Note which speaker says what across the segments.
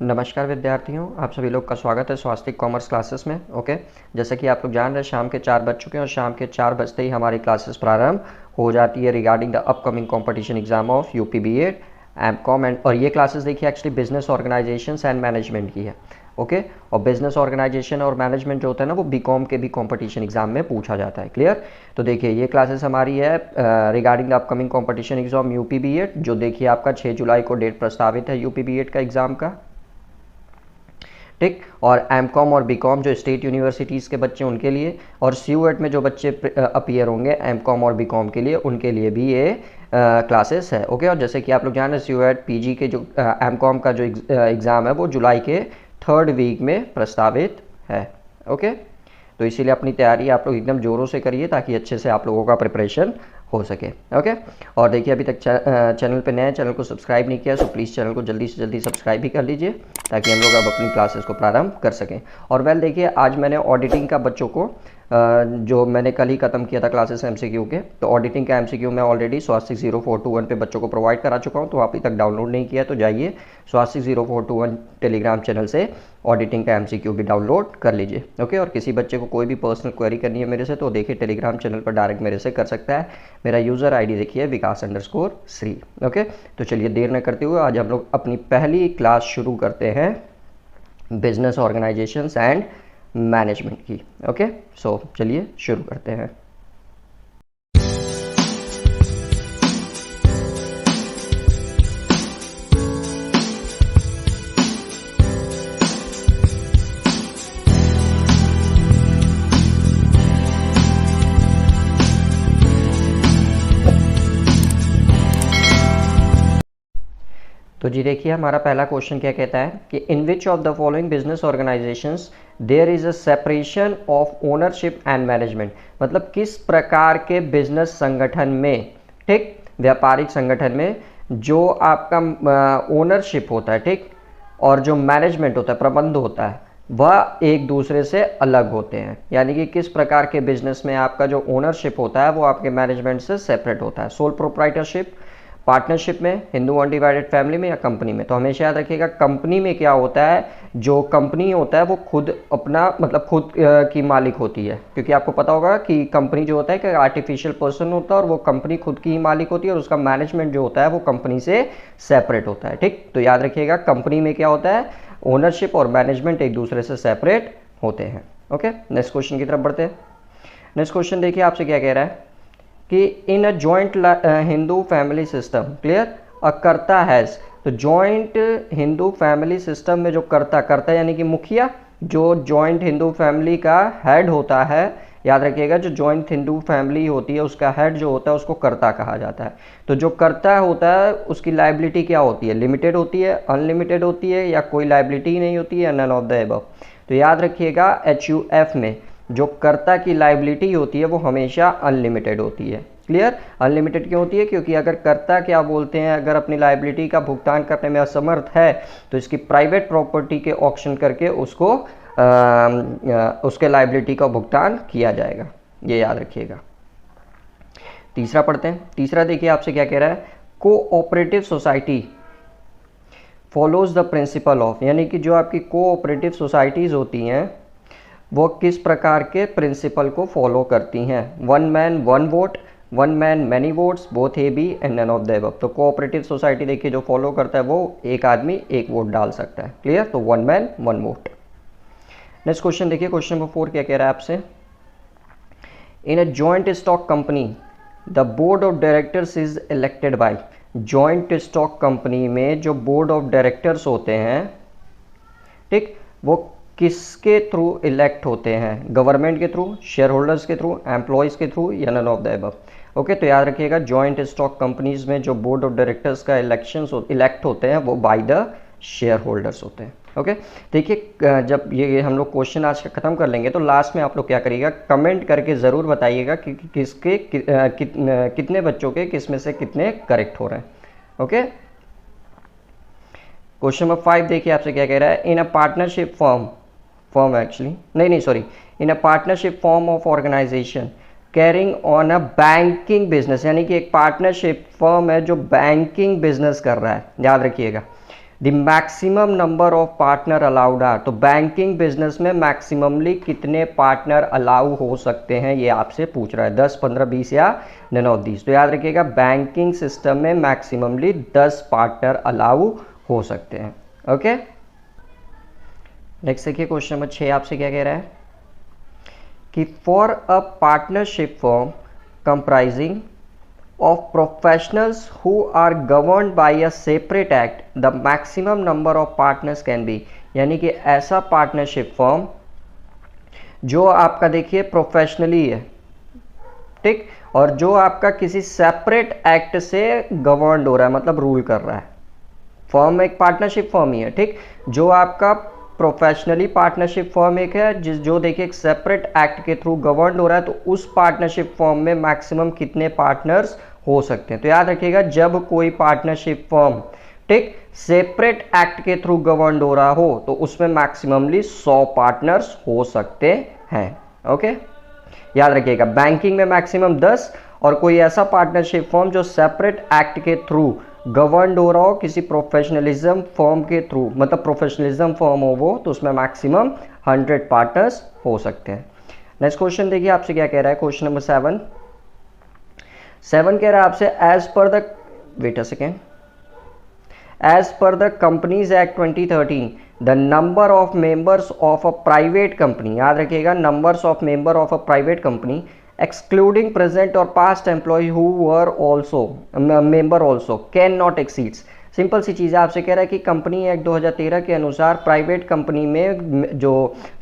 Speaker 1: नमस्कार विद्यार्थियों, आप सभी लोग का स्वागत है स्वास्तिक कॉमर्स क्लासेस में। ओके, जैसे कि आप लोग जान रहे हैं शाम के 4 बज चुके हैं और शाम के 4 बजते ही हमारी क्लासेस प्रारंभ हो जाती है regarding the upcoming competition exam of UP BEd MCom and. और ये क्लासेस देखिए actually business organisations and management की है। ओके, और बिजनेस ऑर्गेनाइजेशन और मैनेजमेंट जो होता है ना वो बीकॉम के भी कंपटीशन एग्जाम में पूछा जाता है। क्लियर? तो देखिए ये क्लासेस हमारी है regarding the upcoming competition exam UP BEd, जो देखिए आपका 6 जुलाई को डेट प्रस्तावित है यूपी बीएड का एग्जाम का। ठीक, और एमकॉम और बीकॉम जो स्टेट यूनिवर्सिटीज़ के बच्चे उनके लिए, और सीयूएट में जो बच्चे अपीयर होंगे एमकॉम और बीकॉम के लिए उनके लिए भी ये क्लासेस है। ओके, और जैसे कि आप लोग जान रहे हैं सीयूएट पीजी के जो एमकॉम का जो एग्ज़ाम है वो जुलाई के 3rd वीक में प्रस्तावित है। ओके, तो इसीलिए अपनी तैयारी आप लोग एकदम ज़ोरों से करिए ताकि अच्छे से आप लोगों का प्रिपरेशन हो सके। ओके, और देखिए अभी तक चैनल पे नए चैनल को सब्सक्राइब नहीं किया, सो प्लीज़ चैनल को जल्दी से जल्दी सब्सक्राइब भी कर लीजिए ताकि हम लोग अब अपनी क्लासेस को प्रारंभ कर सकें। और वेल देखिए आज मैंने ऑडिटिंग का बच्चों को जो मैंने कल ही ख़त्म किया था क्लासेस एमसीक्यू के, तो ऑडिटिंग का एमसीक्यू मैं ऑलरेडी स्वास्तिक 0421 पे बच्चों को प्रोवाइड करा चुका हूँ। तो अभी तक डाउनलोड नहीं किया तो जाइए स्वास्तिक 0421 टेलीग्राम चैनल से ऑडिटिंग का एमसीक्यू भी डाउनलोड कर लीजिए। ओके, और किसी बच्चे को कोई भी पर्सनल क्वेरी करनी है मेरे से तो देखिए टेलीग्राम चैनल पर डायरेक्ट मेरे से कर सकता है। मेरा यूज़र आईडी देखिए विकास_श्री। ओके, तो चलिए देर न करते हुए आज हम लोग अपनी पहली क्लास शुरू करते हैं बिजनेस ऑर्गेनाइजेशंस एंड मैनेजमेंट की। ओके, सो चलिए शुरू करते हैं। तो जी देखिए हमारा पहला क्वेश्चन क्या कहता है कि in which of the following business organizations there is a separation of ownership and management. मतलब किस प्रकार के बिजनेस संगठन में, ठीक, व्यापारिक संगठन में जो आपका ओनरशिप होता है, ठीक, और जो मैनेजमेंट होता है, प्रबंध होता है, वह एक दूसरे से अलग होते हैं। यानी कि किस प्रकार के बिजनेस में आपका जो ओनरशिप होता है वो आपके मैनेजमेंट से सेपरेट होता है। सोल प्रोप्राइटरशिप, पार्टनरशिप में, हिंदू अनडिवाइडेड फैमिली में, या कंपनी में। तो हमेशा याद रखिएगा कंपनी में क्या होता है, जो कंपनी होता है वो खुद अपना मतलब खुद की मालिक होती है। क्योंकि आपको पता होगा कि कंपनी जो होता है कि आर्टिफिशियल पर्सन होता है और वो कंपनी खुद की ही मालिक होती है और उसका मैनेजमेंट जो होता है वो कंपनी से सेपरेट होता है। ठीक, तो याद रखिएगा कंपनी में क्या होता है, ओनरशिप और मैनेजमेंट एक दूसरे से सेपरेट होते हैं। ओके, नेक्स्ट क्वेश्चन की तरफ बढ़ते हैं। नेक्स्ट क्वेश्चन देखिए आपसे क्या कह रहा है कि in a joint Hindu family system, clear, a karta has. तो जॉइंट हिंदू फैमिली सिस्टम में जो कर्ता यानी कि मुखिया, जो जॉइंट हिंदू फैमिली का हेड होता है, याद रखिएगा जो जॉइंट हिंदू फैमिली होती है उसका हेड जो होता है उसको कर्ता कहा जाता है। तो जो कर्ता होता है उसकी लाइबिलिटी क्या होती है, लिमिटेड होती है, अनलिमिटेड होती है, या कोई लाइबिलिटी ही नहीं होती है, नन ऑफ द अबव। तो याद रखिएगा HUF में जो कर्ता की लाइबिलिटी होती है वो हमेशा अनलिमिटेड होती है। क्लियर? अनलिमिटेड क्यों होती है? क्योंकि अगर कर्ता क्या बोलते हैं, अगर अपनी लाइबिलिटी का भुगतान करने में असमर्थ है तो इसकी प्राइवेट प्रॉपर्टी के ऑक्शन करके उसको उसके लाइबिलिटी का भुगतान किया जाएगा। ये याद रखिएगा। तीसरा पढ़ते हैं। तीसरा देखिए आपसे क्या कह रहा है, cooperative society follows the principle of, यानी कि जो आपकी कोऑपरेटिव सोसाइटीज़ होती हैं वो किस प्रकार के प्रिंसिपल को फॉलो करती हैं। One man one vote, one man many votes, both A B and none of the above. तो कोऑपरेटिव सोसाइटी देखिए जो फॉलो करता है वो एक आदमी एक वोट डाल सकता है। क्लियर? तो one man one vote. Next question देखिए, क्वेश्चन नंबर 4 क्या कह रहा है आपसे, in a joint stock company the board of directors is elected by. Joint stock company में जो बोर्ड ऑफ डायरेक्टर्स होते हैं, ठीक, वो किसके थ्रू इलेक्ट होते हैं, गवर्नमेंट के थ्रू, शेयर होल्डर्स के थ्रू, एम्प्लॉयज़ के थ्रू, या none of the above. Okay, तो याद रखिएगा जॉइंट स्टॉक कंपनीज में जो बोर्ड ऑफ डायरेक्टर्स का इलेक्ट होते हैं वो बाय द शेयर होल्डर्स होते हैं। ओके, देखिए जब ये हम लोग क्वेश्चन आज खत्म कर लेंगे तो लास्ट में आप लोग क्या करिएगा, कमेंट करके ज़रूर बताइएगा कि किसके कितने बच्चों के किस में से कितने करेक्ट हो रहे हैं। ओके, क्वेश्चन नंबर 5 देखिए आपसे क्या कह रहा है, in a partnership form actually नहीं sorry, in a partnership form of organisation carrying on a banking business, यानी कि एक पार्टनरशिप फर्म है जो बैंकिंग बिजनेस कर रहा है। याद रखिएगा the maximum number of partner allowed are, तो बैंकिंग बिजनेस में मैक्सिममली कितने पार्टनर अलाउ हो सकते हैं ये आपसे पूछ रहा है, 10, 15, 20 या नन ऑफ दीज। तो याद रखिएगा बैंकिंग सिस्टम में मैक्सिममली 10 पार्टनर अलाउ हो सकते हैं। ओके, नेक्स्ट देखिए क्वेश्चन नंबर 6 आपसे क्या कह रहा है कि for a partnership firm comprising of professionals who are governed by a separate act, the maximum number of partners can be, यानी कि ऐसा पार्टनरशिप फर्म जो आपका देखिए प्रोफेशनली है, ठीक, और जो आपका किसी सेपरेट एक्ट से गवर्नड हो रहा है, मतलब रूल कर रहा है। फर्म एक पार्टनरशिप फर्म ही है, ठीक, जो आपका प्रोफेशनली पार्टनरशिप फर्म एक है जो देखिए एक सेपरेट एक्ट के थ्रू गवर्नड हो रहा है, तो उस पार्टनरशिप फर्म में मैक्सिमम कितने पार्टनर्स हो सकते हैं। तो याद रखिएगा जब कोई पार्टनरशिप फर्म, ठीक, सेपरेट एक्ट के थ्रू गवर्नड हो रहा हो तो उसमें मैक्सिममली 100 पार्टनर्स हो सकते हैं। ओके, याद रखिएगा बैंकिंग में मैक्सिमम 10, और कोई ऐसा पार्टनरशिप फर्म जो सेपरेट एक्ट के थ्रू गवर्नड हो रहा हो किसी प्रोफेशनलिज्म फर्म के थ्रू, मतलब प्रोफेशनलिज्म फर्म हो वो, तो उसमें मैक्सिमम 100 पार्टनर्स हो सकते हैं। नेक्स्ट क्वेश्चन देखिए आपसे क्या कह रहा है, क्वेश्चन नंबर 7 कह रहा है आपसे as per the, wait a second, as per the companies act 2013 the number of members of a private company, याद रखिएगा numbers of member of a private company excluding present or past employee who were also member also cannot exceeds। Simple सी चीज़ है, आपसे कह रहा है कि कंपनी एक्ट 2013 के अनुसार प्राइवेट कंपनी में जो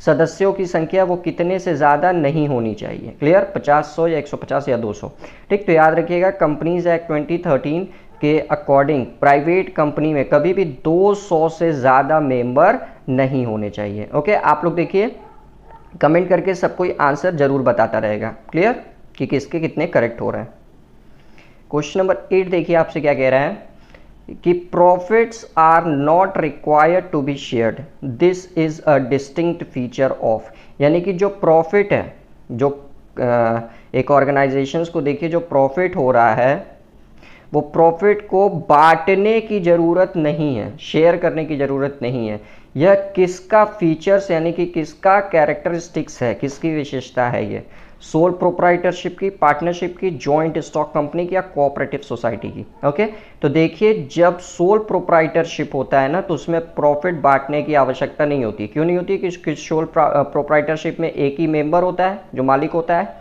Speaker 1: सदस्यों की संख्या वो कितने से ज़्यादा नहीं होनी चाहिए। क्लियर, 50, 100 या 150 या 200, ठीक। तो याद रखिएगा कंपनीज एक्ट 2013 के अकॉर्डिंग प्राइवेट कंपनी में कभी भी 200 से ज़्यादा मेंबर नहीं होने चाहिए। ओके, आप लोग देखिए कमेंट करके सब कोई आंसर जरूर बताता रहेगा, क्लियर, कि किसके कितने करेक्ट हो रहे हैं। क्वेश्चन नंबर 8 देखिए आपसे क्या कह रहा है कि profits are not required to be shared, this is a distinct feature of, यानी कि जो प्रॉफिट है, जो एक ऑर्गेनाइजेशंस को देखिए जो प्रॉफिट हो रहा है वो प्रॉफिट को बांटने की ज़रूरत नहीं है, शेयर करने की ज़रूरत नहीं है। यह किसका फीचर्स यानी कि किसका कैरेक्टरिस्टिक्स है, किसकी विशेषता है ये, सोल प्रोप्राइटरशिप की, पार्टनरशिप की, जॉइंट स्टॉक कंपनी की या कोऑपरेटिव सोसाइटी की। ओके, तो देखिए जब सोल प्रोप्राइटरशिप होता है ना तो उसमें प्रॉफिट बांटने की आवश्यकता नहीं होती। क्यों नहीं होती? कि सोल प्रोप्राइटरशिप में एक ही मेंबर होता है जो मालिक होता है,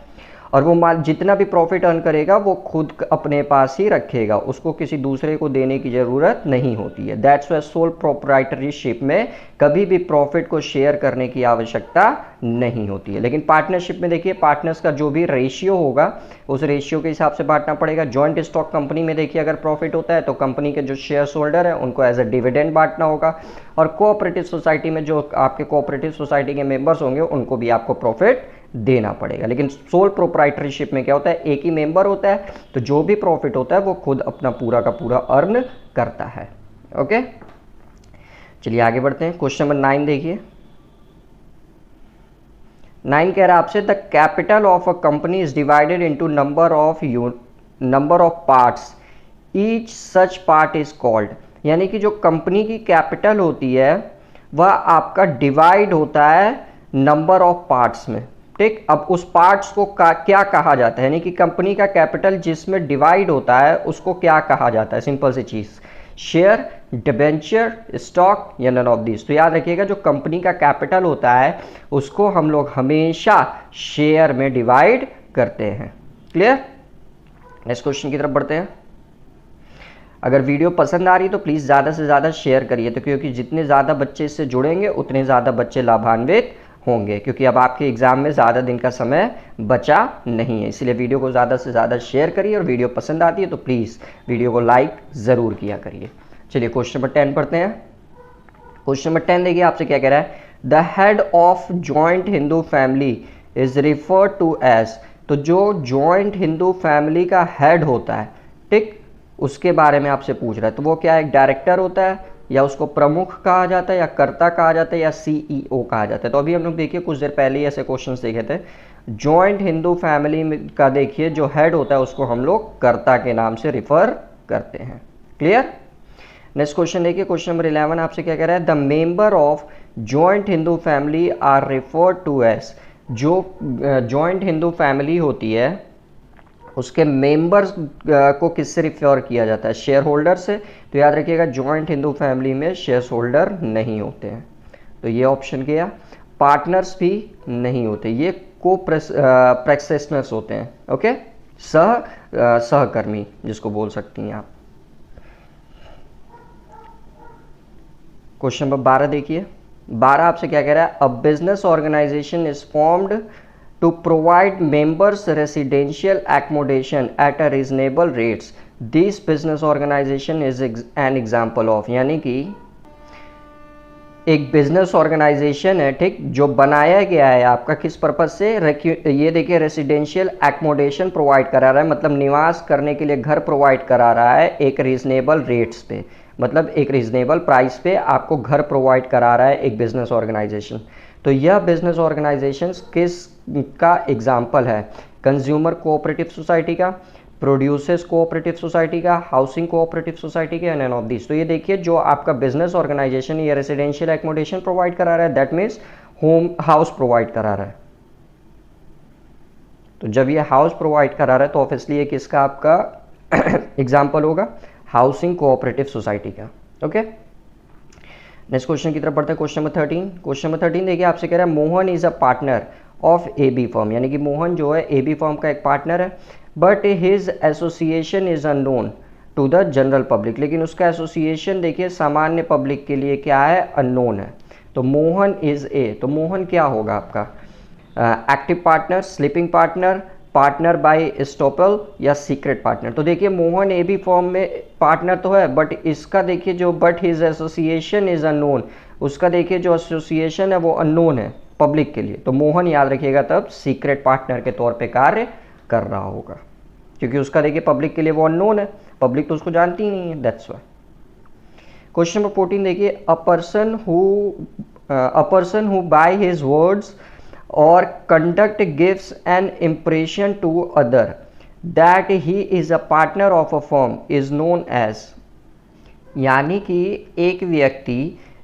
Speaker 1: और वो माल जितना भी प्रॉफिट अर्न करेगा वो खुद अपने पास ही रखेगा, उसको किसी दूसरे को देने की ज़रूरत नहीं होती है। दैट्स वाई सोल प्रोप्राइटरशिप में कभी भी प्रॉफिट को शेयर करने की आवश्यकता नहीं होती है। लेकिन पार्टनरशिप में देखिए पार्टनर्स का जो भी रेशियो होगा उस रेशियो के हिसाब से बांटना पड़ेगा। जॉइंट स्टॉक कंपनी में देखिए अगर प्रॉफिट होता है तो कंपनी के जो शेयर होल्डर है उनको एज अ डिविडेंड बांटना होगा, और कोऑपरेटिव सोसाइटी में जो आपके कोऑपरेटिव सोसाइटी के मेंबर्स होंगे उनको भी आपको प्रॉफिट देना पड़ेगा। लेकिन सोल प्रोप्राइटरशिप में क्या होता है, एक ही मेंबर होता है, तो जो भी प्रॉफिट होता है वो खुद अपना पूरा का पूरा अर्न करता है। ओके, चलिए आगे बढ़ते हैं। क्वेश्चन नंबर 9 देखिए। 9 कह रहा है आपसे the capital of a company is divided into number of parts, each such part is called, यानी कि जो कंपनी की कैपिटल होती है वह आपका डिवाइड होता है नंबर ऑफ पार्ट्स में, ठीक। अब उस पार्ट्स को क्या कहा जाता है, यानी कि कंपनी का कैपिटल जिसमें डिवाइड होता है उसको क्या कहा जाता है? सिंपल सी चीज, शेयर, डिबेंचर, स्टॉक या नन ऑफ दिस। तो याद रखिएगा जो कंपनी का कैपिटल होता है उसको हम लोग हमेशा शेयर में डिवाइड करते हैं। क्लियर? नेक्स्ट क्वेश्चन की तरफ बढ़ते हैं। अगर वीडियो पसंद आ रही है तो प्लीज़ ज़्यादा से ज़्यादा शेयर करिए, तो क्योंकि जितने ज़्यादा बच्चे इससे जुड़ेंगे उतने ज़्यादा बच्चे लाभान्वित होंगे, क्योंकि अब आपके एग्ज़ाम में ज़्यादा दिन का समय बचा नहीं है। इसलिए वीडियो को ज़्यादा से ज़्यादा शेयर करिए, और वीडियो पसंद आती है तो प्लीज़ वीडियो को लाइक ज़रूर किया करिए। चलिए क्वेश्चन नंबर 10 पढ़ते हैं। क्वेश्चन नंबर 10 देखिए आपसे क्या कह रहा है, the head of joint Hindu family is referred to as, तो जो जॉइंट हिंदू फैमिली का हेड होता है, ठीक, उसके बारे में आपसे पूछ रहा है। तो वो क्या एक डायरेक्टर होता है, या उसको प्रमुख कहा जाता है, या कर्ता कहा जाता है, या सीईओ कहा जाता है? तो अभी हम लोग देखिए कुछ देर पहले ही ऐसे क्वेश्चन देखे थे। जॉइंट हिंदू फैमिली का देखिए जो हेड होता है उसको हम लोग कर्ता के नाम से रिफर करते हैं। क्लियर? नेक्स्ट क्वेश्चन देखिए, क्वेश्चन नंबर 11 आपसे क्या कह रहा है, the member of joint Hindu family are referred to as, जो जॉइंट हिंदू फैमिली होती है उसके मेंबर्स को किससे रिफर किया जाता है, शेयर होल्डर से। तो याद रखिएगा जॉइंट हिंदू फैमिली में शेयर होल्डर नहीं होते हैं, तो ये ऑप्शन गया। पार्टनर्स भी नहीं होते, ये को प्रैक्टिशनर्स होते हैं, ओके, सहकर्मी जिसको बोल सकती हैं आप। क्वेश्चन नंबर 12 देखिए, 12 आपसे क्या कह रहा है, a business organisation is formed to provide members residential accommodation at a reasonable rates, this business organisation is an example of, यानी कि एक बिजनेस ऑर्गेनाइजेशन है, ठीक, जो बनाया गया है आपका किस पर्पज से, ये देखिए रेसिडेंशियल एकोमोडेशन प्रोवाइड करा रहा है, मतलब निवास करने के लिए घर प्रोवाइड करा रहा है एक रीजनेबल रेट्स पे, मतलब एक रीजनेबल प्राइस पे आपको घर प्रोवाइड करा रहा है एक बिजनेस ऑर्गेनाइजेशन। तो यह बिजनेस ऑर्गेनाइजेशन किस का एग्जाम्पल है, कंज्यूमर कोऑपरेटिव सोसाइटी का, प्रोड्यूसर्स कोऑपरेटिव सोसाइटी का, हाउसिंग कोऑपरेटिव सोसाइटी का, नन ऑफ दिस। तो ये देखिए जो आपका बिजनेस ऑर्गेनाइजेशन ये रेसिडेंशियल एकोमोडेशन प्रोवाइड करा रहा है, that means home house provide करा रहा है। तो जब ये हाउस प्रोवाइड करा रहा है तो ऑब्वियसली ये किसका आपका एग्जाम्पल होगा, हाउसिंग कोऑपरेटिव सोसाइटी का, ओके। नेक्स्ट क्वेश्चन की तरफ बढ़ते हैं, क्वेश्चन नंबर 13। क्वेश्चन नंबर 13 देखिए आपसे कह रहा है Mohan is a partner of A B firm, यानी कि मोहन जो है ए बी फर्म का एक पार्टनर है, but his association is unknown to the general public, लेकिन उसका एसोसिएशन देखिए सामान्य पब्लिक के लिए क्या है, अननोन है। तो मोहन इज ए, तो मोहन क्या होगा आपका, active partner, sleeping partner, partner by estoppel या सीक्रेट पार्टनर। तो देखिए मोहन ए बी फर्म में पार्टनर तो है, बट इसका देखिए जो but his association is unknown, उसका देखिए जो एसोसिएशन है वो अननोन है पब्लिक के लिए। तो मोहन याद रखिएगा तब सीक्रेट पार्टनर के तौर पे कार्य कर रहा होगा, क्योंकि उसका देखिए पब्लिक के लिए वो अननोन है, पब्लिक तो उसको जानती ही नहीं है, दैट्स व्हाई। क्वेश्चन नंबर 14 देखिए, a person who by his words or conduct gives an impression to other that he is a partner of a firm is known as, यानी कि एक व्यक्ति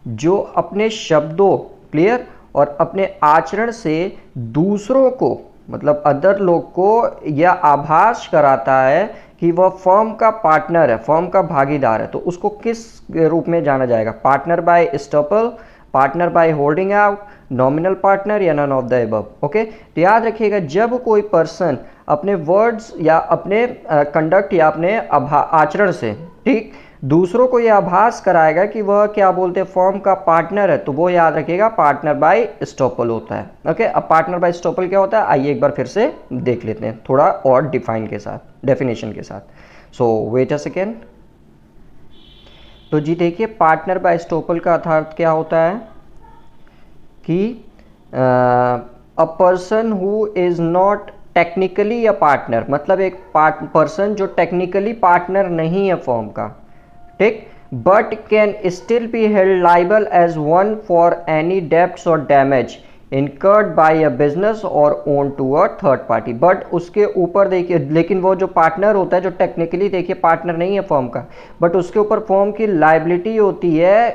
Speaker 1: जो अपने शब्दों, क्लियर, और अपने आचरण से दूसरों को, मतलब अदर लोग को यह आभास कराता है कि वह फर्म का पार्टनर है, फर्म का भागीदार है, तो उसको किस रूप में जाना जाएगा, partner by estoppel, partner by holding out, nominal partner या none of the above, okay. तो याद रखिएगा जब कोई पर्सन अपने वर्ड्स या अपने कंडक्ट या अपने आचरण से, ठीक, दूसरों को यह आभास कराएगा कि वह क्या बोलते हैं फर्म का पार्टनर है, तो वो याद रखिएगा पार्टनर बाय एस्टोपल होता है, ओके। अब पार्टनर बाय एस्टोपल क्या होता है, आइए एक बार फिर से देख लेते हैं थोड़ा और डिफाइन के साथ, डेफिनेशन के साथ। सो वेट अ सेकेंड। तो जी देखिए पार्टनर बाय एस्टोपल का अर्थ क्या होता है कि a person who is not technically a partner, मतलब एक पर्सन जो टेक्निकली पार्टनर नहीं है फर्म का, ठीक, but can still be held liable as one for any debts और damage incurred by a business और own to a third party. But उसके ऊपर देखिए, लेकिन वो जो पार्टनर होता है जो टेक्निकली देखिए पार्टनर नहीं है फर्म का, बट उसके ऊपर फर्म की लाइबिलिटी होती है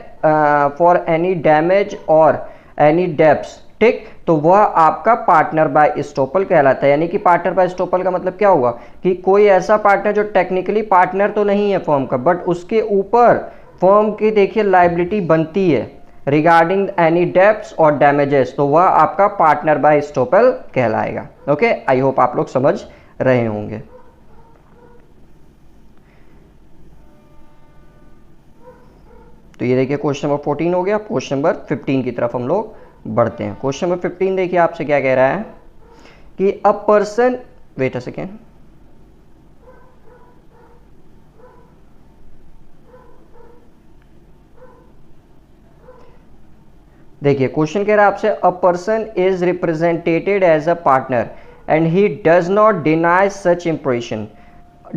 Speaker 1: फॉर एनी डैमेज और एनी डेब्ट्स, ठीक, तो वह आपका पार्टनर बाय एस्टोपल कहलाता है। यानी कि पार्टनर बाय एस्टोपल का मतलब क्या हुआ कि कोई ऐसा पार्टनर जो टेक्निकली पार्टनर तो नहीं है फर्म का, बट उसके ऊपर फर्म की देखिए लाइबिलिटी बनती है रिगार्डिंग एनी डेब्ट्स और डैमेजेस, तो वह आपका पार्टनर बाय एस्टोपल कहलाएगा, ओके। आई होप आप लोग समझ रहे होंगे। तो ये देखिए क्वेश्चन नंबर 14 हो गया। क्वेश्चन नंबर 15 की तरफ हम लोग बढ़ते हैं। क्वेश्चन नंबर 15 देखिए आपसे क्या कह रहा है कि a person, wait a second, देखिए क्वेश्चन कह रहा है आपसे, a person is represented as a partner and he does not deny such impression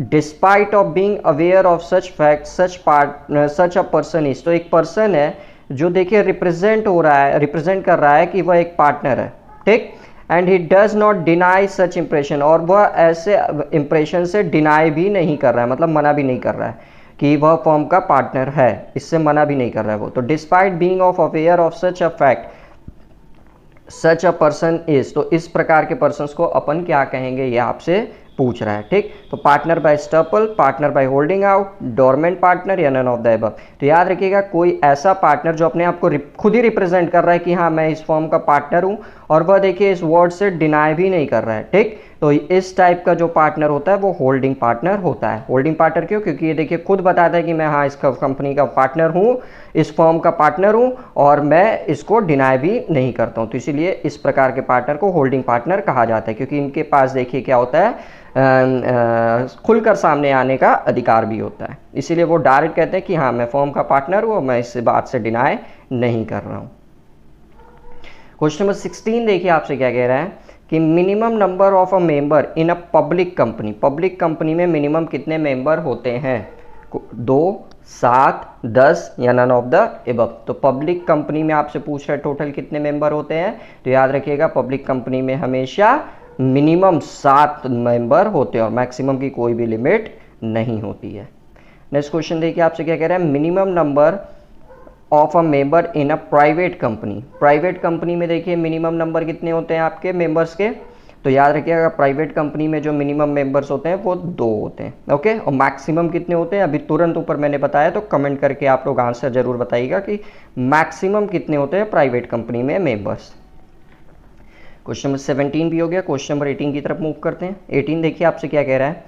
Speaker 1: despite of being aware of such fact such a person is. तो एक person है जो देखिए रिप्रेजेंट हो रहा है, रिप्रेजेंट कर रहा है कि वह एक पार्टनर है, ठीक, and he does not deny such impression, और वह ऐसे इंप्रेशन से डिनाई भी नहीं कर रहा है, मतलब मना भी नहीं कर रहा है कि वह फर्म का पार्टनर है, इससे मना भी नहीं कर रहा है वो। तो despite being of aware of such a fact such a person is, तो इस प्रकार के पर्सन को अपन क्या कहेंगे ये आपसे पूछ रहा है। ठीक, तो partner by estoppel, partner by holding out, dormant partner या नन ऑफ द अबव। तो याद रखिएगा कोई ऐसा पार्टनर जो अपने आप को खुद ही रिप्रेजेंट कर रहा है कि हाँ मैं इस फर्म का पार्टनर हूं, और वह देखिए इस वर्ड से डिनाई भी नहीं कर रहा है। ठीक, तो इस टाइप का जो पार्टनर होता है वो होल्डिंग पार्टनर होता है। होल्डिंग पार्टनर क्यों? क्योंकि ये देखिए खुद बताता है कि मैं हाँ इस कंपनी का पार्टनर हूँ, इस फर्म का पार्टनर हूँ, और मैं इसको डिनाई भी नहीं करता हूँ। तो इसीलिए इस प्रकार के पार्टनर को होल्डिंग पार्टनर कहा जाता है, क्योंकि इनके पास देखिए क्या होता है, खुलकर सामने आने का अधिकार भी होता है। इसीलिए वो डायरेक्ट कहते हैं कि हाँ मैं फर्म का पार्टनर हूँ, मैं इस बात से डिनाई नहीं कर रहा हूँ। क्वेश्चन नंबर 16 देखिए आपसे क्या कह रहा है कि minimum number of a member in a public company. Public company में मिनिमम कितने मेंबर होते हैं? 2, 7, 10 या नन ऑफ द एबव। तो पब्लिक कंपनी में आपसे पूछ रहा है टोटल कितने मेंबर होते हैं, तो याद रखिएगा पब्लिक कंपनी में हमेशा मिनिमम 7 मेंबर होते हैं और मैक्सिमम की कोई भी लिमिट नहीं होती है। नेक्स्ट क्वेश्चन देखिए आपसे क्या कह रहा है, minimum number of a member in a private company. Private company में देखिए मिनिमम नंबर कितने होते हैं आपके मेंबर्स के, तो याद रखिएगा प्राइवेट कंपनी में जो मिनिमम मेंबर्स होते हैं वो 2 होते हैं। ओके, और मैक्सिमम कितने होते हैं अभी तुरंत ऊपर मैंने बताया, तो कमेंट करके आप लोग आंसर जरूर बताइएगा कि मैक्सिमम कितने होते हैं प्राइवेट कंपनी में मेंबर्स। क्वेश्चन नंबर 17 भी हो गया। क्वेश्चन नंबर 18 की तरफ मूव करते हैं। 18 देखिए आपसे क्या कह रहा है,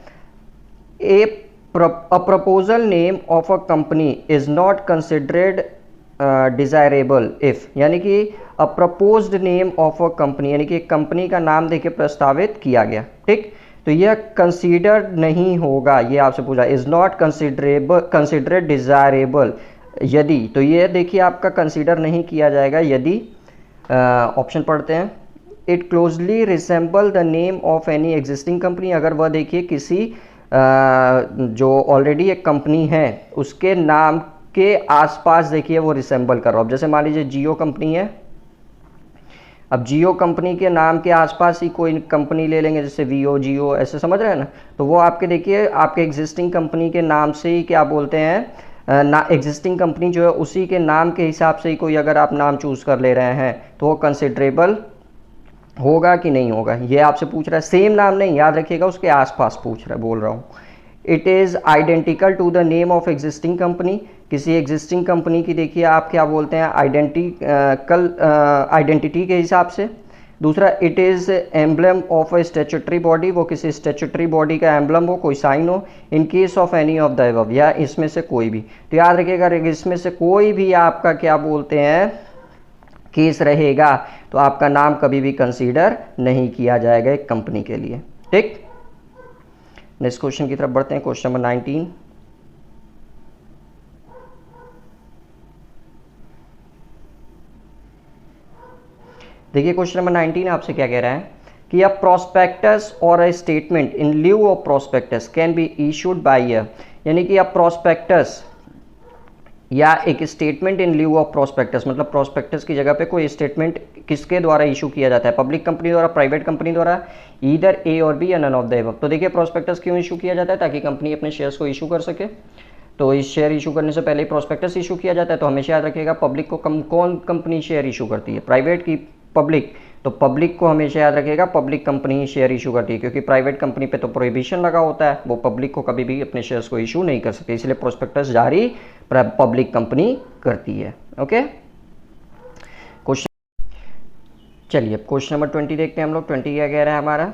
Speaker 1: a proposal name of a company is not considered desirable if, यानी कि a proposed name of a company, यानी कि कंपनी का नाम देखिए प्रस्तावित किया गया। ठीक, तो यह कंसीडर नहीं होगा, ये आपसे पूछा, इज नॉट कंसिडरेड डिजायरेबल यदि, तो ये देखिए आपका कंसीडर नहीं किया जाएगा यदि, ऑप्शन पढ़ते हैं, it closely resemble the name of any existing company, अगर वह देखिए किसी जो ऑलरेडी एक कंपनी है उसके नाम के आसपास देखिए वो रिसेंबल कर रहा हो। जैसे मान लीजिए जियो कंपनी है, अब जियो कंपनी के नाम के आसपास ही कोई कंपनी ले लेंगे, जैसे वीओ, जियो, ऐसे समझ रहे हैं ना, तो वो आपके देखिए आपके एग्जिस्टिंग कंपनी के नाम से ही क्या बोलते हैं ना, एग्जिस्टिंग कंपनी जो है उसी के नाम के हिसाब से ही कोई अगर आप नाम चूज कर ले रहे हैं तो वो कंसिडरेबल होगा कि नहीं होगा, ये आपसे पूछ रहा है। सेम नाम नहीं, याद रखिएगा उसके आसपास पूछ रहा है, बोल रहा हूँ। It is identical to the name of existing company, किसी एग्जिस्टिंग कंपनी की देखिए आप क्या बोलते हैं आइडेंटिटी के हिसाब से। दूसरा, it is emblem of A statutory body, वो किसी स्टेचुटरी बॉडी का एम्बलम हो, कोई साइन हो। In case of any of the above, या इसमें से कोई भी। तो याद रखिएगा इसमें से कोई भी आपका क्या बोलते हैं केस रहेगा तो आपका नाम कभी भी कंसीडर नहीं किया जाएगा एक कंपनी के लिए। ठीक, नेक्स्ट क्वेश्चन की तरफ बढ़ते हैं। क्वेश्चन नंबर 19, देखिए क्वेश्चन नंबर 19 आपसे क्या कह रहा है कि अ प्रोस्पेक्टस और a statement in lieu of prospectus can be issued by a, यानी कि अ प्रोस्पेक्टस या एक statement in lieu of prospectus, मतलब प्रोस्पेक्टस की जगह पे कोई स्टेटमेंट किसके द्वारा इशू किया जाता है, पब्लिक कंपनी द्वारा, प्राइवेट कंपनी द्वारा, ईदर ए और बी या नन ऑफ द अबव। तो देखिए प्रोस्पेक्टस क्यों इशू किया जाता है, ताकि कंपनी अपने शेयर्स को इशू कर सके। तो इस शेयर इशू करने से पहले प्रोस्पेक्टस इशू किया जाता है। तो हमेशा याद रखिएगा पब्लिक को कौन कंपनी शेयर इशू करती है, प्राइवेट की पब्लिक, तो पब्लिक को हमेशा याद रखिएगा पब्लिक कंपनी ही शेयर इशू करती है, क्योंकि प्राइवेट कंपनी पे तो प्रोहिबिशन लगा होता है, वो पब्लिक को कभी भी अपने शेयर्स को इशू नहीं कर सकती, इसलिए प्रोस्पेक्टस जारी पब्लिक कंपनी करती है। ओके, क्वेश्चन, चलिए अब क्वेश्चन नंबर 20 देखते हैं हम लोग। 20 क्या कह रहा है हमारा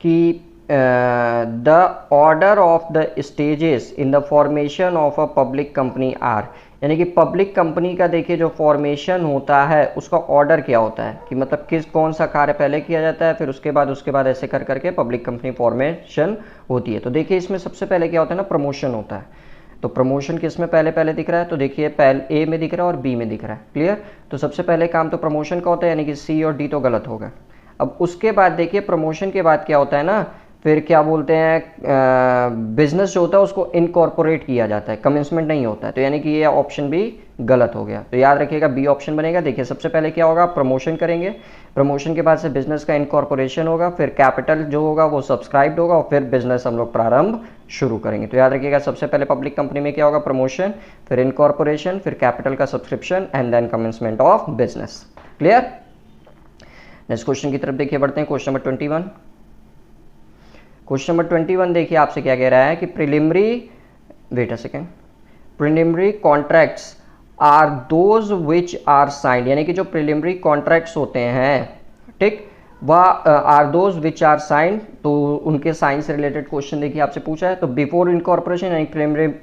Speaker 1: कि the order of the stages in the formation of a public company are, यानी कि पब्लिक कंपनी का देखिए जो फॉर्मेशन होता है उसका ऑर्डर क्या होता है, कि मतलब कौन सा कार्य पहले किया जाता है, फिर उसके बाद ऐसे कर करके पब्लिक कंपनी फॉर्मेशन होती है। तो देखिए इसमें सबसे पहले क्या होता है ना, प्रमोशन होता है। तो प्रमोशन किस में पहले दिख रहा है, तो देखिए पहले ए में दिख रहा है और बी में दिख रहा है, क्लियर। तो सबसे पहले काम तो प्रमोशन का होता है, यानी कि सी और डी तो गलत होगा। अब उसके बाद देखिए प्रमोशन के बाद क्या होता है ना, फिर क्या बोलते हैं बिजनेस जो होता है उसको इनकॉर्पोरेट किया जाता है, कमेंसमेंट नहीं होता है। तो यानी कि ये ऑप्शन भी गलत हो गया। तो याद रखिएगा बी ऑप्शन बनेगा। देखिए सबसे पहले क्या होगा, प्रमोशन करेंगे, प्रमोशन के बाद से बिजनेस का इनकॉर्पोरेशन होगा, फिर कैपिटल जो होगा वो सब्सक्राइब्ड होगा और फिर बिजनेस हम लोग प्रारंभ शुरू करेंगे। तो याद रखिएगा सबसे पहले पब्लिक कंपनी में क्या होगा, प्रमोशन, फिर इनकॉर्पोरेशन, फिर कैपिटल का subscription and then commencement of business. Clear. Next question की तरफ देखिए बढ़ते हैं। Question number 21। क्वेश्चन नंबर 21 देखिए आपसे क्या कह रहा है कि preliminary contracts are those which are signed, यानी कि जो प्रिलिमिनरी कॉन्ट्रैक्ट्स होते हैं, ठीक, वह are those which are signed, तो उनके साइन से रिलेटेड क्वेश्चन देखिए आपसे पूछा है। तो बिफोर इनकॉर्पोरेशन यानी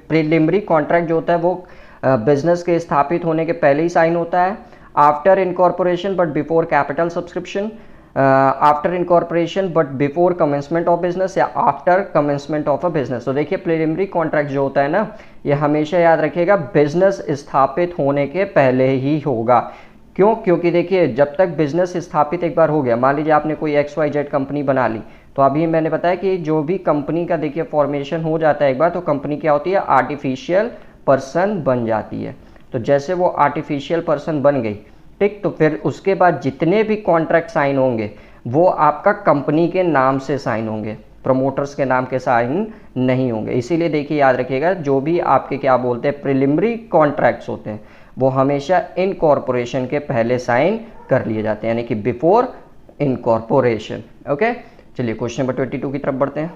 Speaker 1: प्रिलिमिनरी कॉन्ट्रैक्ट जो होता है वो बिजनेस के स्थापित होने के पहले ही साइन होता है। After incorporation but before capital subscription, after incorporation but before commencement of business, या after commencement of a business. तो देखिए प्रिलिमिनरी कॉन्ट्रैक्ट जो होता है ना, ये हमेशा याद रखिएगा बिजनेस स्थापित होने के पहले ही होगा। क्यों? क्योंकि देखिए जब तक बिजनेस स्थापित एक बार हो गया, मान लीजिए आपने कोई XYZ कंपनी बना ली, तो अभी मैंने बताया कि जो भी कंपनी का देखिए फॉर्मेशन हो जाता है एक बार, तो कंपनी क्या होती है, आर्टिफिशियल पर्सन बन जाती है। तो जैसे वो आर्टिफिशियल पर्सन बन गई, ठीक, तो फिर उसके बाद जितने भी कॉन्ट्रैक्ट साइन होंगे वो आपका कंपनी के नाम से साइन होंगे, प्रमोटर्स के नाम के साइन नहीं होंगे। इसीलिए देखिए याद रखिएगा जो भी आपके क्या बोलते हैं प्रिलिमिनरी कॉन्ट्रैक्ट्स होते हैं वो हमेशा इनकॉर्पोरेशन के पहले साइन कर लिए जाते हैं, यानी कि बिफोर इनकॉर्पोरेशन। ओके, चलिए क्वेश्चन नंबर 22 की तरफ बढ़ते हैं।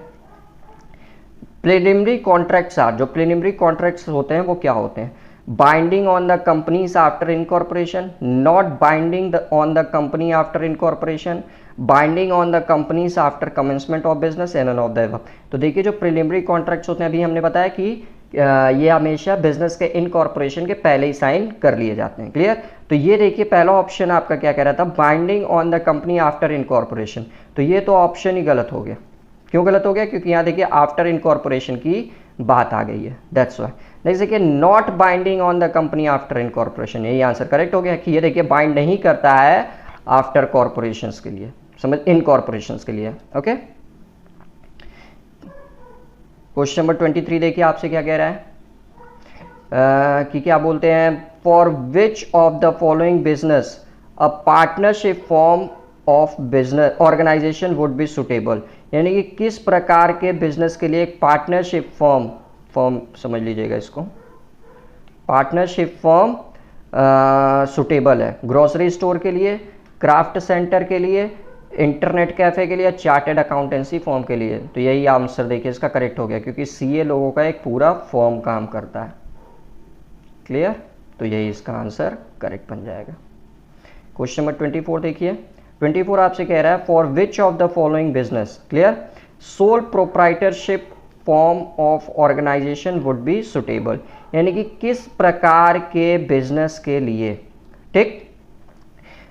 Speaker 1: प्रिलिमिनरी कॉन्ट्रैक्ट्स आर, जो प्रिलिमिनरी कॉन्ट्रैक्ट्स होते हैं वो क्या होते हैं, binding on the companies after incorporation, not binding on the company after incorporation, binding on the companies after commencement of business, and none of the above. तो देखिए जो प्रिलिमिनरी कॉन्ट्रैक्ट्स होते हैं अभी हमने बताया कि ये हमेशा बिजनेस के इनकॉर्पोरेशन के पहले ही साइन कर लिए जाते हैं। क्लियर। तो ये देखिए पहला ऑप्शन आपका क्या कह रहा था, binding on the company after incorporation, तो ये तो ऑप्शन ही गलत हो गया। क्यों गलत हो गया? क्योंकि यहाँ देखिए आफ्टर इनकॉर्पोरेशन की बात आ गई है, दैट्स व्हाई। नेक्स्ट देखिए not binding on the company after incorporation, यही आंसर करेक्ट हो गया कि ये देखिए बाइंड नहीं करता है आफ्टर कॉर्पोरेशंस के लिए, समझ, इनकॉर्पोरेशंस के लिए। ओके, क्वेश्चन नंबर 23 देखिए आपसे क्या कह रहा है कि क्या बोलते हैं, for which of the following business a partnership form of business organisation would be suitable, यानी कि किस प्रकार के बिजनेस के लिए एक पार्टनरशिप फॉर्म समझ लीजिएगा इसको, पार्टनरशिप फॉर्म सुटेबल है। ग्रोसरी स्टोर के लिए, क्राफ्ट सेंटर के लिए, इंटरनेट कैफे के लिए, चार्टेड अकाउंटेंसी फॉर्म के लिए। तो यही आंसर देखिए इसका करेक्ट हो गया क्योंकि CA लोगों का एक पूरा फॉर्म काम करता है। क्लियर, तो यही इसका आंसर करेक्ट बन जाएगा। क्वेश्चन नंबर 24 देखिए। 24 आपसे कह रहा है for which of the following business, clear, sole proprietorship form of organisation would be suitable, यानी कि किस प्रकार के बिजनेस के लिए, ठीक,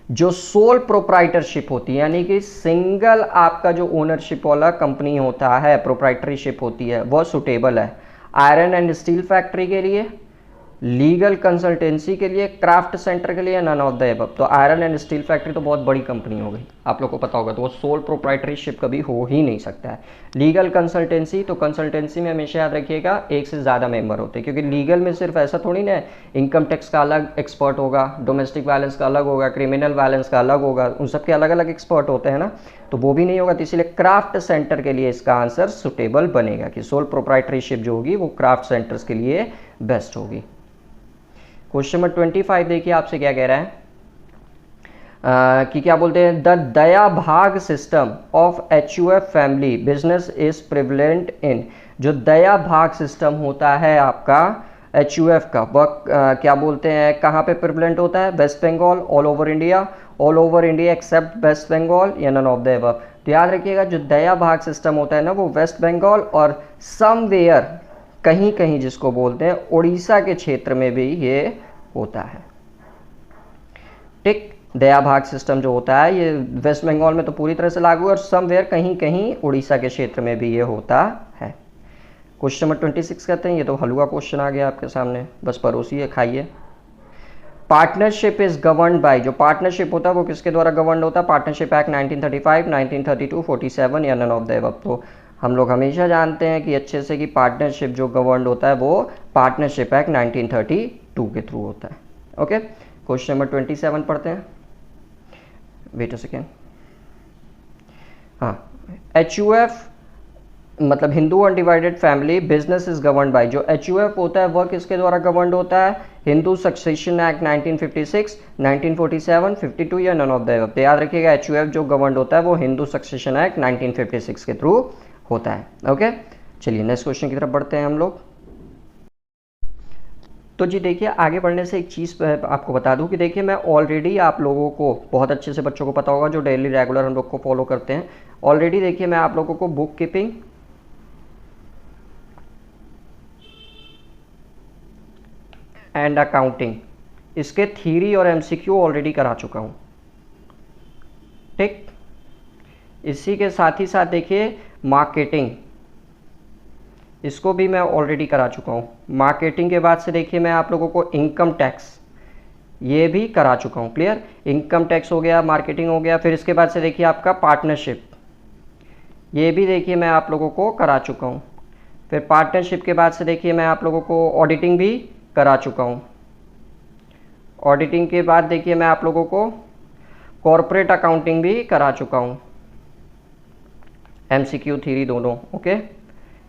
Speaker 1: जो सोल प्रोप्राइटरशिप होती है यानी कि सिंगल आपका जो ओनरशिप वाला कंपनी होता है, प्रोप्राइटरशिप होती है, वह सुटेबल है। आयरन एंड स्टील फैक्ट्री के लिए, लीगल कंसल्टेंसी के लिए, क्राफ्ट सेंटर के लिए, नन ऑफ द अबव। तो आयरन एंड स्टील फैक्ट्री तो बहुत बड़ी कंपनी हो गई, आप लोग को पता होगा, तो वो सोल प्रोप्राइटरशिप कभी हो ही नहीं सकता है। लीगल कंसल्टेंसी, तो कंसल्टेंसी में हमेशा याद रखिएगा एक से ज़्यादा मेंबर होते हैं, क्योंकि लीगल में सिर्फ ऐसा थोड़ी ना है, इनकम टैक्स का अलग एक्सपर्ट होगा, डोमेस्टिक वायलेंस का अलग होगा, क्रिमिनल वायलेंस का अलग होगा, उन सबके अलग अलग एक्सपर्ट होते हैं ना, तो वो भी नहीं होगा। तो इसलिए क्राफ्ट सेंटर के लिए इसका आंसर सुटेबल बनेगा कि सोल प्रोप्राइटरशिप जो होगी वो क्राफ्ट सेंटर्स के लिए बेस्ट होगी। क्वेश्चन नंबर 25 देखिए आपसे क्या कह रहा है कि क्या बोलते हैं, द दया भाग system of HUF family business is prevalent इन, जो दया भाग सिस्टम होता है आपका HUF का, वह क्या बोलते हैं कहाँ पे प्रिवलेंट होता है, West Bengal, all over India except West Bengal, या नन ऑफ द अबव। तो याद रखिएगा जो दया भाग सिस्टम होता है ना वो वेस्ट बंगाल और समवेयर कहीं कहीं जिसको बोलते हैं उड़ीसा के क्षेत्र में भी ये होता है। ठीक, दया भाग सिस्टम जो होता है ये वेस्ट बंगाल में तो पूरी तरह से लागू है और समवेयर कहीं कहीं उड़ीसा के क्षेत्र में भी ये होता है। क्वेश्चन नंबर 26 कहते हैं, ये तो हलवा क्वेश्चन आ गया आपके सामने, बस परोसिए खाइए। पार्टनरशिप इज गवर्न्ड बाय, जो पार्टनरशिप होता है वो किसके द्वारा गवर्न होता है, पार्टनरशिप एक्ट 1935, 1932, 47 या नन ऑफ द अबव। तो हम लोग हमेशा जानते हैं कि अच्छे से कि पार्टनरशिप जो गवर्न होता है वो पार्टनरशिप एक्ट 1932 के थ्रू होता है। ओके, क्वेश्चन नंबर 27 पढ़ते हैं। Wait a second. हाँ, HUF मतलब Hindu undivided family business is governed by, जो HUF होता है वह किसके द्वारा गवर्नड होता है? हिंदू सक्सेशन एक्ट 1956, 1947, 52 या नन ऑफ द अबव। तो याद रखिएगा HUF जो गवर्नड होता है वो हिंदू सक्सेशन एक्ट 1956 के थ्रू होता है। ओके, चलिए नेक्स्ट क्वेश्चन की तरफ बढ़ते हैं हम लोग। तो जी देखिए, आगे बढ़ने से एक चीज़ आपको बता दूं कि देखिए मैं ऑलरेडी आप लोगों को बहुत अच्छे से बच्चों को पता होगा जो डेली रेगुलर हम लोग को फॉलो करते हैं। ऑलरेडी देखिए मैं आप लोगों को बुक कीपिंग एंड अकाउंटिंग इसके थ्योरी और MCQ ऑलरेडी करा चुका हूँ। ठीक, इसी के साथ ही साथ देखिए मार्केटिंग, इसको भी मैं ऑलरेडी करा चुका हूँ। मार्केटिंग के बाद से देखिए मैं आप लोगों को इनकम टैक्स ये भी करा चुका हूँ। क्लियर, इनकम टैक्स हो गया, मार्केटिंग हो गया। फिर इसके बाद से देखिए आपका पार्टनरशिप, ये भी देखिए मैं आप लोगों को करा चुका हूँ। फिर पार्टनरशिप के बाद से देखिए मैं आप लोगों को ऑडिटिंग भी करा चुका हूँ। ऑडिटिंग के बाद देखिए मैं आप लोगों को कॉरपोरेट अकाउंटिंग भी करा चुका हूँ, MCQ थ्योरी दोनों। ओके,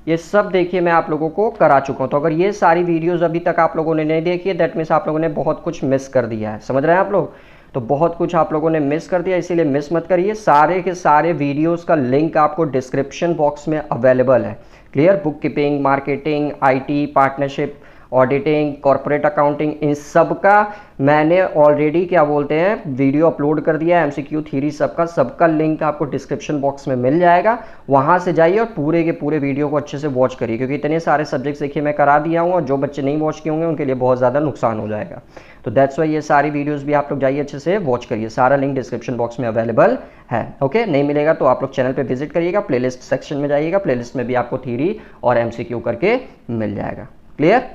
Speaker 1: ये सब देखिए मैं आप लोगों को करा चुका हूँ। तो अगर ये सारी वीडियोस अभी तक आप लोगों ने नहीं देखी है, दैट मीन्स आप लोगों ने बहुत कुछ मिस कर दिया है। समझ रहे हैं आप लोग? तो बहुत कुछ आप लोगों ने मिस कर दिया, इसीलिए मिस मत करिए। सारे के सारे वीडियोस का लिंक आपको डिस्क्रिप्शन बॉक्स में अवेलेबल है। Clear, book keeping, marketing, IT, partnership, auditing, corporate accounting, इन सब का मैंने ऑलरेडी क्या बोलते हैं वीडियो अपलोड कर दिया है। MCQ थ्योरी सबका लिंक आपको डिस्क्रिप्शन बॉक्स में मिल जाएगा, वहां से जाइए और पूरे के पूरे वीडियो को अच्छे से वॉच करिए, क्योंकि इतने सारे सब्जेक्ट्स देखिए मैं करा दिया हूँ और जो बच्चे नहीं वॉच किए होंगे उनके लिए बहुत ज़्यादा नुकसान हो जाएगा। तो दैट्स वाई ये सारी वीडियोज़ भी आप लोग जाइए अच्छे से वॉच करिए, सारा लिंक डिस्क्रिप्शन बॉक्स में अवेलेबल है। ओके, नहीं मिलेगा तो आप लोग चैनल पर विजिट करिएगा, प्लेलिस्ट सेक्शन में जाइएगा, प्लेलिस्ट में भी आपको थ्योरी और MCQ करके मिल जाएगा। क्लियर,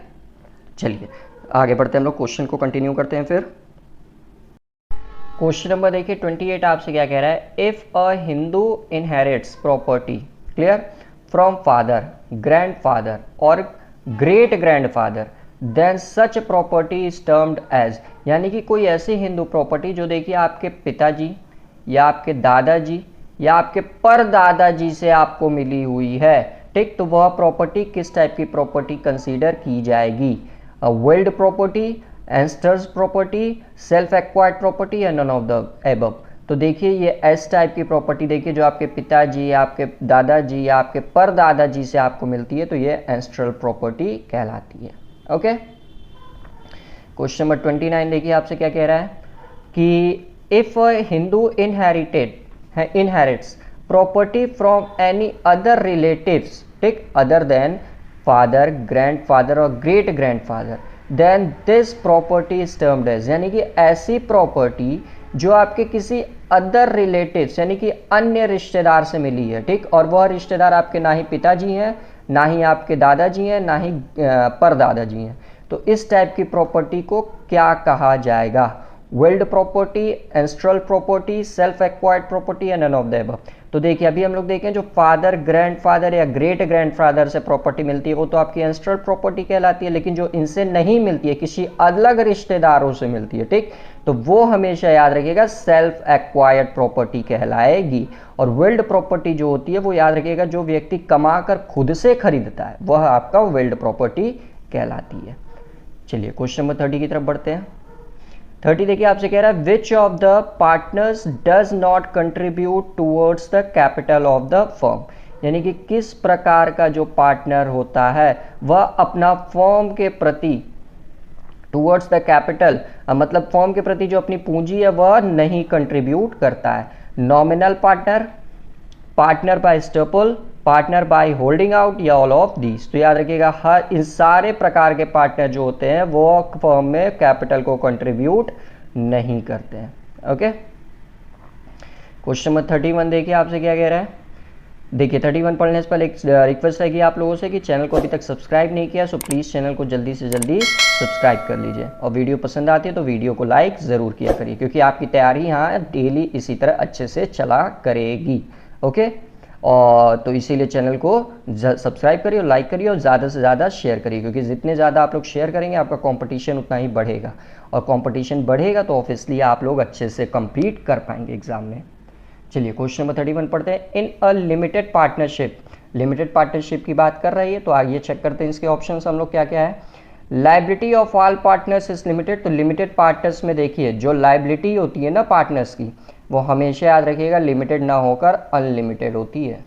Speaker 1: चलिए आगे बढ़ते हैं हम लोग, क्वेश्चन को कंटिन्यू करते हैं। फिर क्वेश्चन नंबर देखिए 28 आपसे क्या कह रहा है? If a Hindu inherits property, clear, from father, grandfather और great grandfather, then such property is termed as, यानी कि कोई ऐसी हिंदू प्रॉपर्टी जो देखिए आपके पिताजी या आपके दादाजी या आपके परदादाजी से आपको मिली हुई है। ठीक, तो वह प्रॉपर्टी किस टाइप की प्रॉपर्टी कंसीडर की जाएगी? willed property, ancestors property, self acquired property या none of the above। तो देखिए ये एस टाइप की प्रॉपर्टी देखिए जो आपके पिताजी या आपके दादाजी या आपके परदादाजी से आपको मिलती है, तो ये एंसेस्ट्रल प्रॉपर्टी कहलाती है। ओके, क्वेश्चन नंबर 29 देखिए आपसे क्या कह रहा है कि if Hindu inherits property from any other relatives, ठीक, अदर देन फादर, ग्रैंडफादर और great grandfather, then this property is termed as, यानी कि ऐसी प्रॉपर्टी जो आपके किसी अदर रिलेटिव्स यानी कि अन्य रिश्तेदार से मिली है। ठीक, और वह रिश्तेदार आपके ना ही पिताजी हैं, ना ही आपके दादाजी हैं, ना ही परदादाजी हैं, तो इस टाइप की प्रॉपर्टी को क्या कहा जाएगा? willed property, ancestral property, self acquired property या नन ऑफ द अबव। तो देखिए अभी हम लोग देखें जो फादर, ग्रैंडफादर या ग्रेट ग्रैंडफादर से प्रॉपर्टी मिलती है वो तो आपकी एंसेस्ट्रल प्रॉपर्टी कहलाती है, लेकिन जो इनसे नहीं मिलती है, किसी अलग रिश्तेदारों से मिलती है, ठीक, तो वो हमेशा याद रखिएगा सेल्फ एक्वायर्ड प्रॉपर्टी कहलाएगी। और willed प्रॉपर्टी जो होती है वो याद रखिएगा जो व्यक्ति कमाकर खुद से खरीदता है वह आपका willed प्रॉपर्टी कहलाती है। चलिए क्वेश्चन नंबर 30 की तरफ बढ़ते हैं। 30 देखिए आपसे कह रहा है विच of the partners does not contribute towards the capital of the firm, यानी कि किस प्रकार का जो पार्टनर होता है वह अपना फर्म के प्रति टूवर्ड्स द कैपिटल, मतलब फर्म के प्रति जो अपनी पूंजी है वह नहीं कंट्रीब्यूट करता है। Nominal partner, partner by staple, partner by holding out या ऑल ऑफ दीज। तो याद रखिएगा हर इन सारे प्रकार के पार्टनर जो होते हैं वो फर्म में कैपिटल को कंट्रीब्यूट नहीं करते हैं। ओके, क्वेश्चन नंबर 31 देखिए आपसे क्या कह रहा है। देखिए 31 पढ़ने से पहले एक रिक्वेस्ट है कि आप लोगों से कि चैनल को अभी तक सब्सक्राइब नहीं किया सो प्लीज़ चैनल को जल्दी से जल्दी सब्सक्राइब कर लीजिए, और वीडियो पसंद आती है तो वीडियो को लाइक ज़रूर किया करिए, क्योंकि आपकी तैयारी यहाँ डेली इसी तरह अच्छे से चला करेगी। ओके, और तो इसीलिए चैनल को सब्सक्राइब करिए और लाइक करिए और ज़्यादा से ज़्यादा शेयर करिए, क्योंकि जितने ज़्यादा आप लोग शेयर करेंगे आपका कंपटीशन उतना ही बढ़ेगा, और कंपटीशन बढ़ेगा तो ऑब्वियसली आप लोग अच्छे से कंप्लीट कर पाएंगे एग्जाम में। चलिए क्वेश्चन नंबर 31 पढ़ते हैं। In a limited partnership, limited partnership की बात कर रही है, तो आइए चेक करते हैं इसके ऑप्शंस हम लोग क्या क्या है। Liability of all partners is limited, तो लिमिटेड पार्टनर्स में देखिए जो लाइबिलिटी होती है ना पार्टनर्स की, वो हमेशा याद रखिएगा लिमिटेड ना होकर अनलिमिटेड होती है।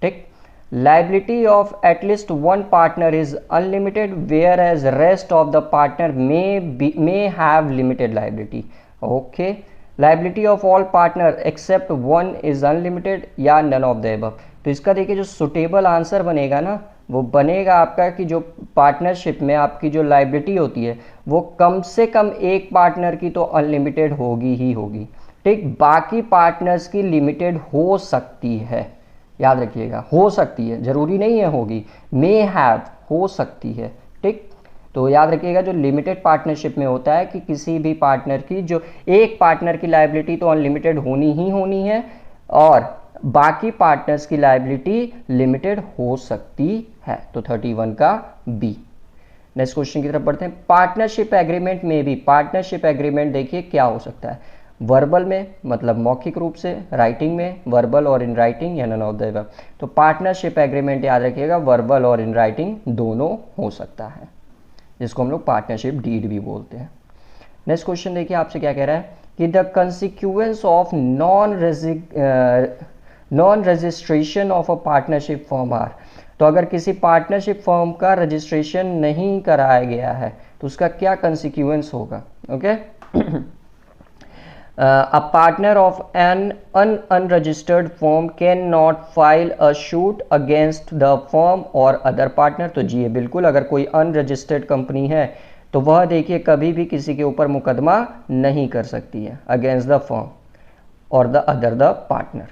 Speaker 1: ठीक, liability of at least one partner is unlimited whereas rest of the partner may have limited liability. Okay, liability of all partner except one is unlimited या नन ऑफ द अबव। तो इसका देखिए जो suitable answer बनेगा ना, वो बनेगा आपका कि जो पार्टनरशिप में आपकी जो लाइबिलिटी होती है वो कम से कम एक पार्टनर की तो अनलिमिटेड होगी ही होगी। ठीक, बाकी पार्टनर्स की लिमिटेड हो सकती है, याद रखिएगा हो सकती है, जरूरी नहीं है होगी, मे हैव हो सकती है। ठीक, तो याद रखिएगा जो लिमिटेड पार्टनरशिप में होता है कि किसी भी पार्टनर की जो एक पार्टनर की लायबिलिटी तो अनलिमिटेड होनी ही होनी है और बाकी पार्टनर्स की लायबिलिटी लिमिटेड हो सकती है। तो 31 का बी। नेक्स्ट क्वेश्चन की तरफ बढ़ते हैं। पार्टनरशिप एग्रीमेंट में भी, पार्टनरशिप एग्रीमेंट देखिए क्या हो सकता है, वर्बल में मतलब मौखिक रूप से, राइटिंग में वर्बल और इन राइटिंग या नन ऑफ द अबव। तो पार्टनरशिप एग्रीमेंट याद रखिएगा वर्बल और इन राइटिंग दोनों हो सकता है, जिसको हम लोग पार्टनरशिप डीड भी बोलते हैं। नेक्स्ट क्वेश्चन देखिए आपसे क्या कह रहा है कि the consequence of non registration of a partnership firm are. तो अगर किसी पार्टनरशिप फर्म का रजिस्ट्रेशन नहीं कराया गया है तो उसका क्या कंसिक्वेंस होगा। Okay, a partner of an unregistered firm cannot file a suit against the firm or other partner। तो जी बिल्कुल, अगर कोई अनरजिस्टर्ड कंपनी है तो वह देखिए कभी भी किसी के ऊपर मुकदमा नहीं कर सकती है अगेंस्ट द फर्म और the other the partner.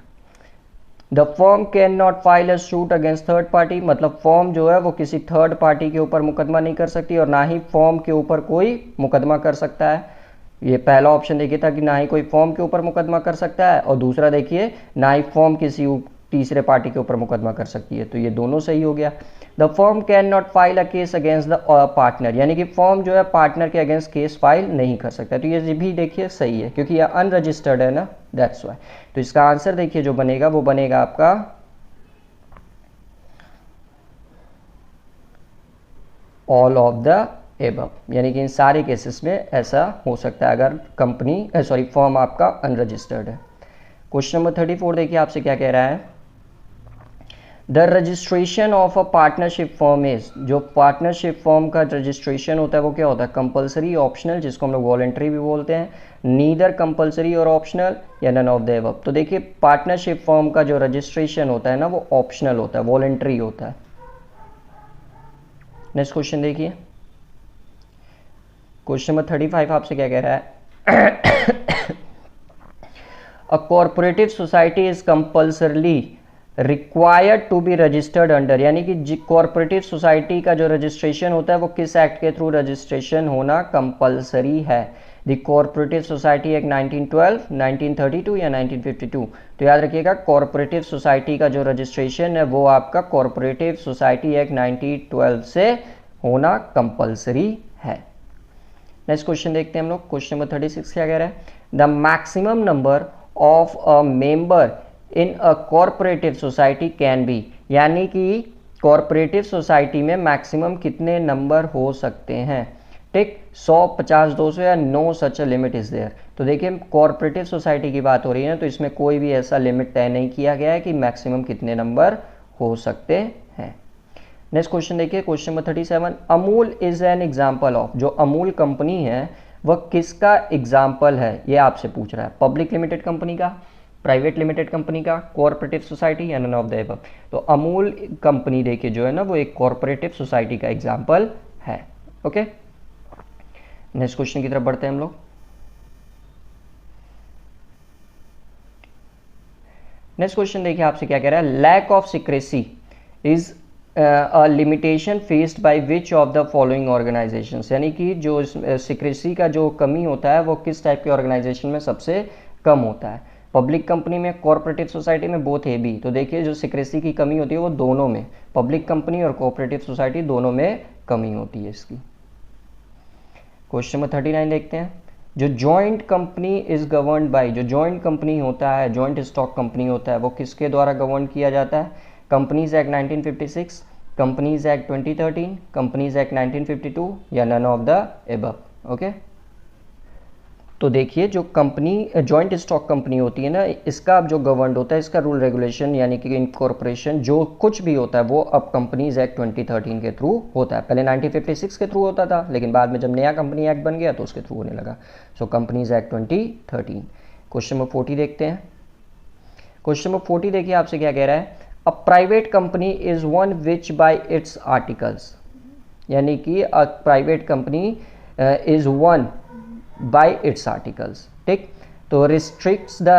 Speaker 1: The firm can not file a suit against third party, मतलब फर्म जो है वो किसी थर्ड पार्टी के ऊपर मुकदमा नहीं कर सकती और ना ही फर्म के ऊपर कोई मुकदमा कर सकता है। ये पहला ऑप्शन देखिए था कि ना ही कोई फर्म के ऊपर मुकदमा कर सकता है, और दूसरा देखिए ना ही फर्म किसी तीसरे पार्टी के ऊपर मुकदमा कर सकती है, तो ये दोनों सही हो गया। The firm can not file a case against the partner, यानी कि फर्म जो है पार्टनर के अगेंस्ट केस फाइल नहीं कर सकता, तो ये भी देखिए सही है क्योंकि ये अनरजिस्टर्ड है ना, दैट्स वाई। तो इसका आंसर देखिए जो बनेगा वो बनेगा आपका ऑल ऑफ द एबव, यानी कि इन सारे केसेस में ऐसा हो सकता है अगर कंपनी फर्म आपका अनरजिस्टर्ड है। क्वेश्चन नंबर 34 देखिए आपसे क्या कह रहा है। The registration of a partnership firm is, जो पार्टनरशिप फर्म का रजिस्ट्रेशन होता है वो क्या होता है, कंपलसरी, ऑप्शनल, जिसको हम लोग वॉलंटरी भी बोलते हैं, नीदर कंपलसरी और ऑप्शनल या नन ऑफ द एबव। तो देखिए पार्टनरशिप फर्म का जो रजिस्ट्रेशन होता है ना वो ऑप्शनल होता है, वॉलंटरी होता है। नेक्स्ट क्वेश्चन देखिए, क्वेश्चन नंबर 35 आपसे क्या कह रहा है। A corporative society is compulsorily required to be registered under, यानी कि कॉर्पोरेटिव सोसाइटी का जो रजिस्ट्रेशन होता है वो किस एक्ट के थ्रू रजिस्ट्रेशन होना कंपल्सरी है। द कॉर्पोरेटिव सोसाइटी एक्ट 1912, 1932 या 1952। तो याद रखिएगा कॉर्पोरेटिव सोसाइटी का जो रजिस्ट्रेशन है वो आपका कॉर्पोरेटिव सोसाइटी एक्ट 1912 से होना कंपल्सरी है। नेक्स्ट क्वेश्चन देखते हैं हम लोग। क्वेश्चन नंबर 36 क्या कह रहा है। The maximum number of a member in a corporative society can be, यानी कि कॉर्पोरेटिव सोसाइटी में मैक्सिमम कितने नंबर हो सकते हैं। ठीक, 100, 50, 200 या no such a limit is there. तो देखिए कॉर्पोरेटिव सोसाइटी की बात हो रही है ना, तो इसमें कोई भी ऐसा लिमिट तय नहीं किया गया है कि मैक्सिमम कितने नंबर हो सकते हैं। नेक्स्ट क्वेश्चन देखिए, question number 37। Amul is an example of, जो अमूल कंपनी है वह किसका एग्जाम्पल है, ये आपसे पूछ रहा है। पब्लिक लिमिटेड कंपनी का, प्राइवेट लिमिटेड कंपनी का, कॉर्पोरेटिव सोसाइटी या नन ऑफ द अबव। तो अमूल कंपनी देखिए जो है ना वो एक कॉर्पोरेटिव सोसाइटी का एग्जाम्पल है। ओके, नेक्स्ट क्वेश्चन की तरफ बढ़ते हैं हम लोग। नेक्स्ट क्वेश्चन देखिए आपसे क्या कह रहा है। Lack of secrecy is limitation faced by which of the following organisations, यानी कि जो सिक्रेसी का जो कमी होता है वो किस टाइप के ऑर्गेनाइजेशन में सबसे कम होता है। पब्लिक कंपनी में, कोऑपरेटिव सोसाइटी में, बोथ है भी। तो देखिए जो सिक्रेसी की कमी होती है वो दोनों में, पब्लिक कंपनी और कोऑपरेटिव सोसाइटी दोनों में कमी होती है इसकी। क्वेश्चन नंबर 39 देखते हैं। जो joint company is governed by, जो जॉइंट कंपनी होता है, जॉइंट स्टॉक कंपनी होता है, वो किसके द्वारा गवर्न किया जाता है? Companies act 1956, companies act 2013, companies act 1952 या none of the above. Okay, तो देखिए जो कंपनी जॉइंट स्टॉक कंपनी होती है ना, इसका अब जो गवर्न होता है, इसका रूल रेगुलेशन यानी कि इनकॉर्पोरेशन जो कुछ भी होता है वो अब कंपनीज एक्ट 2013 के थ्रू होता है। पहले 1956 के थ्रू होता था, लेकिन बाद में जब नया कंपनी एक्ट बन गया तो उसके थ्रू होने लगा। सो कंपनीज एक्ट 2013। क्वेश्चन नंबर 40 देखते हैं। क्वेश्चन नंबर 40 देखिए आपसे क्या कह रहा है। A private company is one which by its articles, यानी कि a private company is one by its articles. ठीक, तो restrict the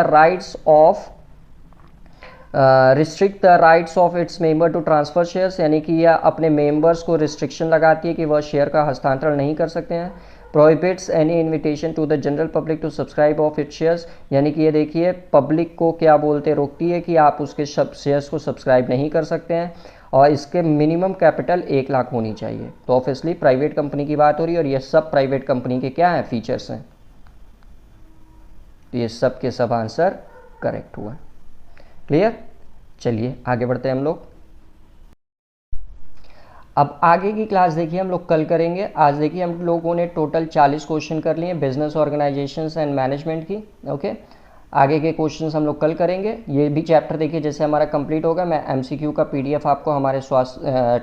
Speaker 1: rights of its member to transfer shares, यानी कि यह अपने मेंबर्स को रिस्ट्रिक्शन लगाती है कि वह शेयर का हस्तांतरण नहीं कर सकते हैं। Prohibits any invitation to the general public to subscribe of its shares, यानी कि ये देखिए पब्लिक को क्या बोलते, रोकती है कि आप उसके शेयर्स को सब्सक्राइब नहीं कर सकते हैं, और इसके मिनिमम कैपिटल 1 लाख होनी चाहिए। तो ऑब्वियसली प्राइवेट कंपनी की बात हो रही है और ये सब प्राइवेट कंपनी के क्या है, फीचर्स हैं। तो ये सब के सब आंसर करेक्ट हुआ। क्लियर, चलिए आगे बढ़ते हैं हम लोग। अब आगे की क्लास देखिए हम लोग कल करेंगे। आज देखिए हम लोगों ने टोटल 40 क्वेश्चन कर लिए बिजनेस ऑर्गेनाइजेशंस एंड मैनेजमेंट की। ओके, आगे के क्वेश्चंस हम लोग कल करेंगे। ये भी चैप्टर देखिए जैसे हमारा कंप्लीट होगा, मैं एमसीक्यू का पीडीएफ आपको हमारे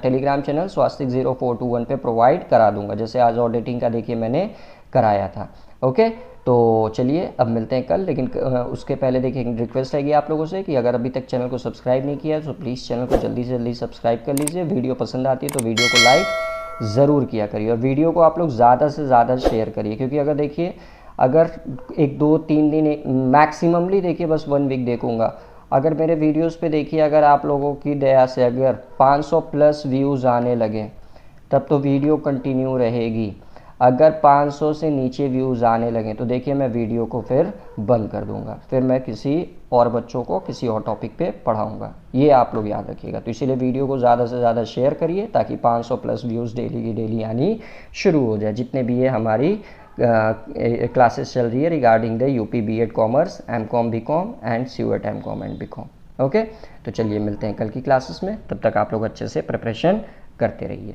Speaker 1: टेलीग्राम चैनल स्वास्तिक 0421 पे प्रोवाइड करा दूंगा, जैसे आज ऑडिटिंग का देखिए मैंने कराया था। ओके, तो चलिए अब मिलते हैं कल, लेकिन उसके पहले देखिए एक रिक्वेस्ट रहेगी आप लोगों से कि अगर अभी तक चैनल को सब्सक्राइब नहीं किया तो प्लीज़ चैनल को जल्दी से जल्दी सब्सक्राइब कर लीजिए। वीडियो पसंद आती है तो वीडियो को लाइक ज़रूर किया करिए और वीडियो को आप लोग ज़्यादा से ज़्यादा शेयर करिए, क्योंकि अगर देखिए अगर 1-2-3 दिन मैक्सिममली देखिए बस 1 वीक देखूंगा, अगर मेरे वीडियोस पे देखिए अगर आप लोगों की दया से अगर 500 प्लस व्यूज़ आने लगे तब तो वीडियो कंटिन्यू रहेगी। अगर 500 से नीचे व्यूज़ आने लगे तो देखिए मैं वीडियो को फिर बंद कर दूंगा, फिर मैं किसी और बच्चों को किसी और टॉपिक पे पढ़ाऊंगा। ये आप लोग याद रखिएगा। तो इसीलिए वीडियो को ज़्यादा से ज़्यादा शेयर करिए ताकि 500 प्लस व्यूज़ डेली की डेली आनी शुरू हो जाए। जितने भी ये हमारी क्लासेस चल रही है regarding the UP BEd commerce, MCom BCom and CUET MCom and BCom. Okay, तो चलिए मिलते हैं कल की क्लासेस में, तब तक आप लोग अच्छे से प्रिपरेशन करते रहिए।